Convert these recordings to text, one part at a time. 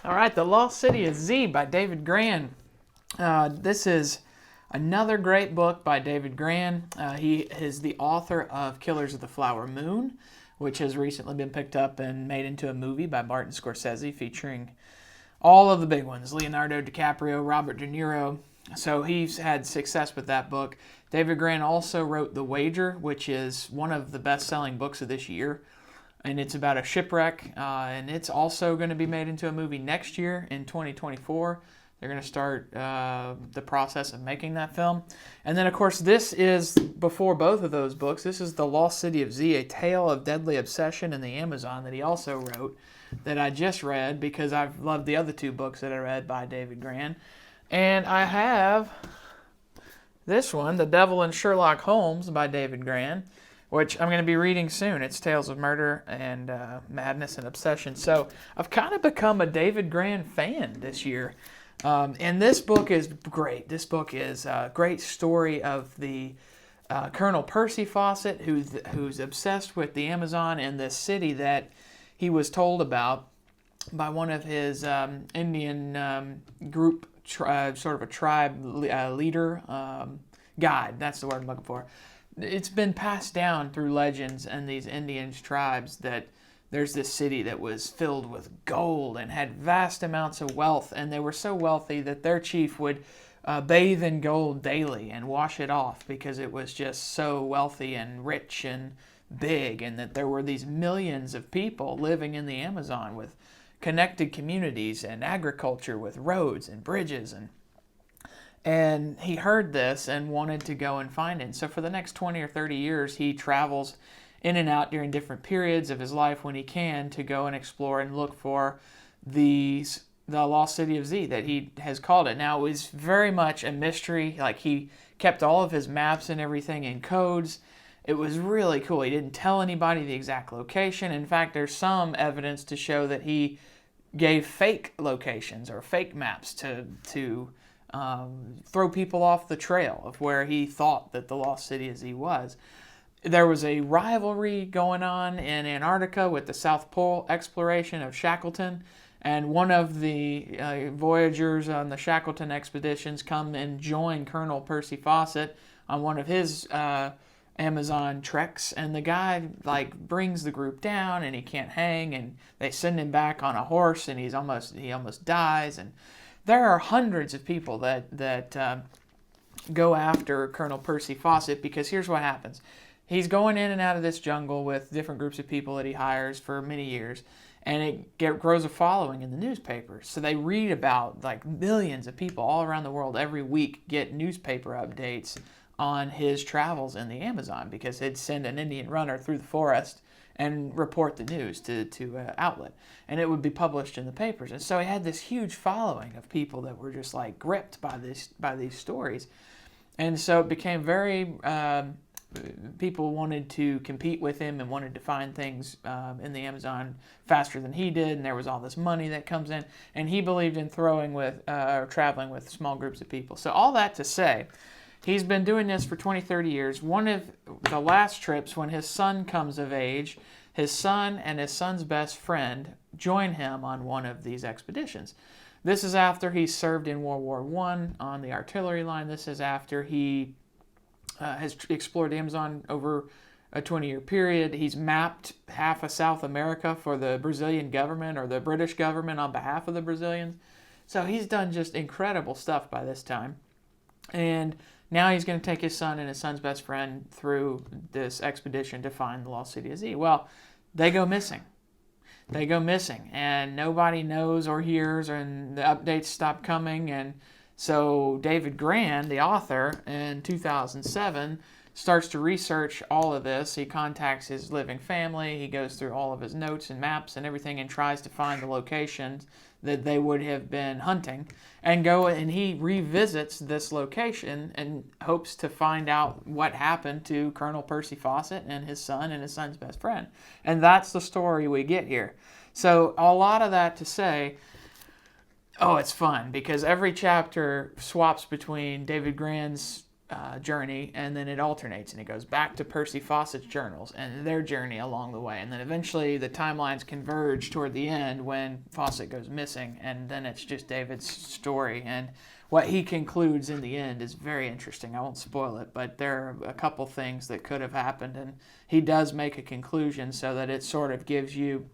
All right, The Lost City of Z by David Grann. This is another great book by David Grann. He is the author of Killers of the Flower Moon, which has recently been picked up and made into a movie by Martin Scorsese featuring all of the big ones, Leonardo DiCaprio, Robert De Niro. So he's had success with that book. David Grann also wrote The Wager, which is one of the best-selling books of this year. And it's about a shipwreck, and it's also going to be made into a movie next year in 2024. They're going to start the process of making that film. And then, of course, this is, before both of those books, this is The Lost City of Z, A Tale of Deadly Obsession in the Amazon, that he also wrote, that I just read because I've loved the other two books that I read by David Grann. And I have this one, The Devil and Sherlock Holmes by David Grann, which I'm going to be reading soon. It's Tales of Murder and Madness and Obsession. So I've kind of become a David Grann fan this year. And this book is great. This book is a great story of the Colonel Percy Fawcett, who's obsessed with the Amazon and this city that he was told about by one of his Indian group, sort of a tribe leader, guide. That's the word I'm looking for. It's been passed down through legends and these Indian tribes that there's this city that was filled with gold and had vast amounts of wealth, and they were so wealthy that their chief would bathe in gold daily and wash it off because it was just so wealthy and rich and big, and that there were these millions of people living in the Amazon with connected communities and agriculture with roads and bridges, and he heard this and wanted to go and find it. So for the next 20 or 30 years, he travels in and out during different periods of his life when he can to go and explore and look for the Lost City of Z that he has called it. Now, it was very much a mystery. Like, he kept all of his maps and everything in codes. It was really cool. He didn't tell anybody the exact location. In fact, there's some evidence to show that he gave fake locations or fake maps to throw people off the trail of where he thought that the Lost City of Z was. There was a rivalry going on in Antarctica with the South Pole exploration of Shackleton, and one of the voyagers on the Shackleton expeditions come and join Colonel Percy Fawcett on one of his Amazon treks, and the guy brings the group down, and he can't hang, and they send him back on a horse, and he almost dies. And there are hundreds of people that go after Colonel Percy Fawcett, because here's what happens. He's going in and out of this jungle with different groups of people that he hires for many years, and it grows a following in the newspapers. So they read about, millions of people all around the world every week get newspaper updates on his travels in the Amazon, because he'd send an Indian runner through the forest and report the news to an outlet, and it would be published in the papers. And so he had this huge following of people that were just gripped by these stories, and so it became very people wanted to compete with him and wanted to find things in the Amazon faster than he did, and there was all this money that comes in, and he believed in traveling with small groups of people. So all that to say, he's been doing this for 20, 30 years. One of the last trips, when his son comes of age, his son and his son's best friend join him on one of these expeditions. This is after he served in World War I on the artillery line. This is after he has explored the Amazon over a 20-year period. He's mapped half of South America for the Brazilian government, or the British government on behalf of the Brazilians. So he's done just incredible stuff by this time. And now he's going to take his son and his son's best friend through this expedition to find the Lost City of Z. Well, they go missing. And nobody knows or hears, and the updates stop coming. And so David Grann, the author, in 2007, starts to research all of this. He contacts his living family. He goes through all of his notes and maps and everything and tries to find the locations that they would have been hunting, and he revisits this location and hopes to find out what happened to Colonel Percy Fawcett and his son's best friend. And that's the story we get here. So a lot of that to say, it's fun, because every chapter swaps between David Grann's journey, and then it alternates, and it goes back to Percy Fawcett's journals and their journey along the way, and then eventually the timelines converge toward the end when Fawcett goes missing, and then it's just David's story, and what he concludes in the end is very interesting. I won't spoil it, but there are a couple things that could have happened, and he does make a conclusion so that it sort of gives you,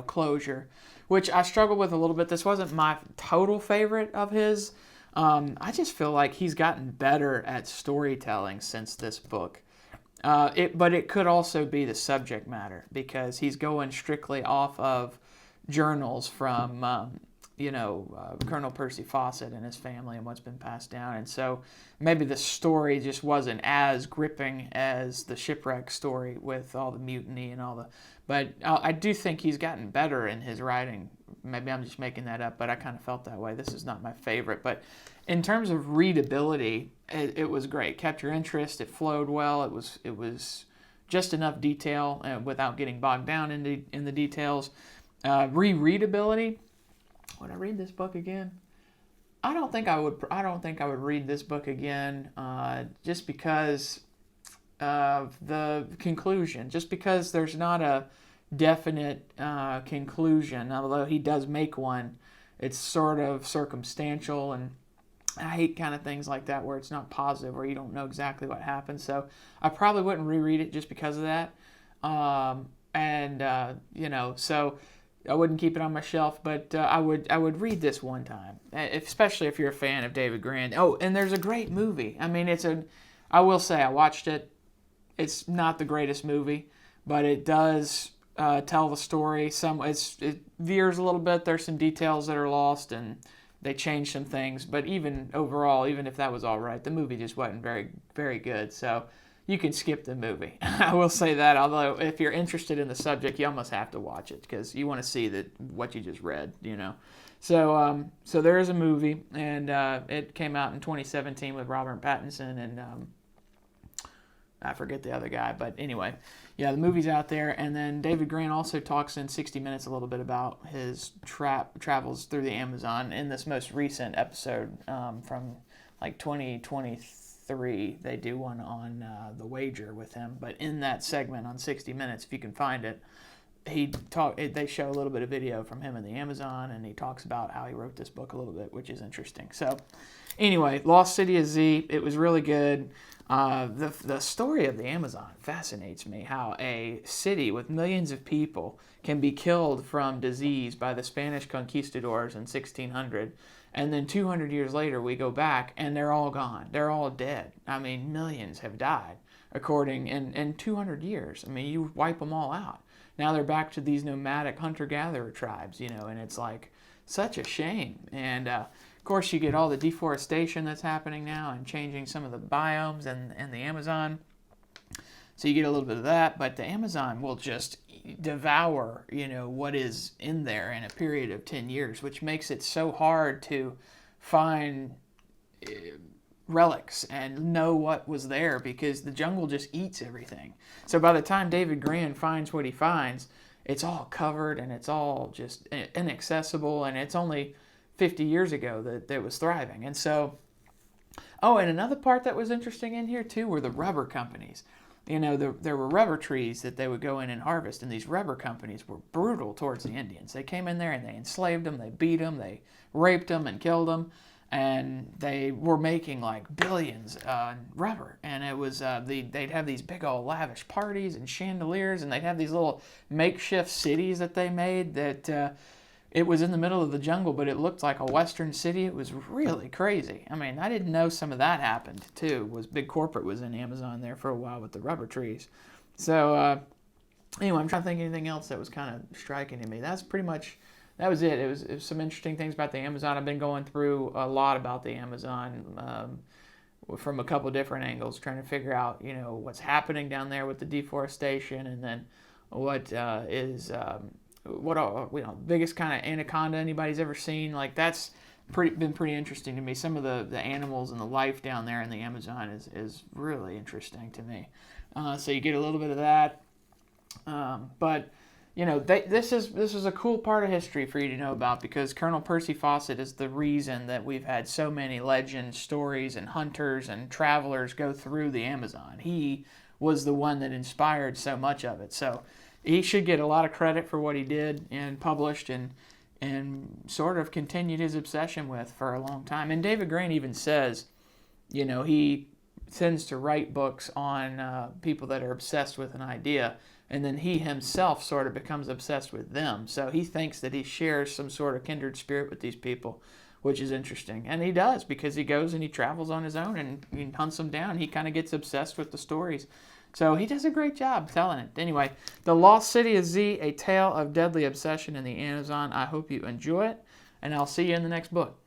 closure, which I struggled with a little bit. This wasn't my total favorite of his. I just feel like he's gotten better at storytelling since this book. But it could also be the subject matter, because he's going strictly off of journals from, Colonel Percy Fawcett and his family and what's been passed down. And so maybe the story just wasn't as gripping as the shipwreck story with all the mutiny and all the... But I do think he's gotten better in his writing. Maybe I'm just making that up, but I kind of felt that way. This is not my favorite. But in terms of readability, it was great. Kept your interest. It flowed well. It was just enough detail without getting bogged down in the details. Rereadability. Would I read this book again? I don't think I would read this book again, just because of the conclusion. Just because there's not a definite conclusion, although he does make one. It's sort of circumstantial, and I hate kind of things like that where it's not positive, where you don't know exactly what happened. So I probably wouldn't reread it just because of that. So I wouldn't keep it on my shelf, but I would read this one time, especially if you're a fan of David Grann. Oh, and there's a great movie. I mean, I will say I watched it. It's not the greatest movie, but it does tell the story. It veers a little bit. There's some details that are lost, and they change some things. But even overall, even if that was all right, the movie just wasn't very, very good. So you can skip the movie. I will say that. Although if you're interested in the subject, you almost have to watch it because you want to see what you just read. So there is a movie, and it came out in 2017 with Robert Pattinson and I forget the other guy, but anyway, yeah, the movie's out there. And then David Grann also talks in 60 Minutes a little bit about his travels through the Amazon in this most recent episode from like 2023. They do one on The Wager with him, but in that segment on 60 Minutes, if you can find it, they show a little bit of video from him in the Amazon, and he talks about how he wrote this book a little bit, which is interesting. So anyway, Lost City of Z, it was really good. The story of the Amazon fascinates me, how a city with millions of people can be killed from disease by the Spanish conquistadors in 1600, and then 200 years later we go back and they're all gone. They're all dead. I mean, millions have died in 200 years. I mean, you wipe them all out. Now they're back to these nomadic hunter-gatherer tribes, and it's like such a shame. And of course, you get all the deforestation that's happening now and changing some of the biomes and the Amazon. So you get a little bit of that, but the Amazon will just devour, what is in there in a period of 10 years, which makes it so hard to find relics and know what was there because the jungle just eats everything. So by the time David Grann finds what he finds, it's all covered and it's all just inaccessible, and it's only 50 years ago that it was thriving. And so, and another part that was interesting in here too were the rubber companies. There were rubber trees that they would go in and harvest, and these rubber companies were brutal towards the Indians. They came in there and they enslaved them, they beat them, they raped them and killed them, and they were making like billions on rubber. And it was they'd have these big old lavish parties and chandeliers, and they'd have these little makeshift cities that they made that it was in the middle of the jungle, but it looked like a western city. It was really crazy. I mean, I didn't know some of that happened too. Big corporate was in Amazon there for a while with the rubber trees. So anyway, I'm trying to think of anything else that was kind of striking to me. That was it. It was some interesting things about the Amazon. I've been going through a lot about the Amazon from a couple different angles, trying to figure out, what's happening down there with the deforestation, and then what is biggest kind of anaconda anybody's ever seen. Like, that's been pretty interesting to me. Some of the animals and the life down there in the Amazon is really interesting to me. So you get a little bit of that. But this is a cool part of history for you to know about, because Colonel Percy Fawcett is the reason that we've had so many legends, stories, and hunters and travelers go through the Amazon. He was the one that inspired so much of it. So he should get a lot of credit for what he did and published and sort of continued his obsession with for a long time. And David Grann even says, he tends to write books on people that are obsessed with an idea, and then he himself sort of becomes obsessed with them. So he thinks that he shares some sort of kindred spirit with these people, which is interesting. And he does, because he goes and he travels on his own and he hunts them down. He kind of gets obsessed with the stories. So he does a great job telling it. Anyway, The Lost City of Z, A Tale of Deadly Obsession in the Amazon. I hope you enjoy it, and I'll see you in the next book.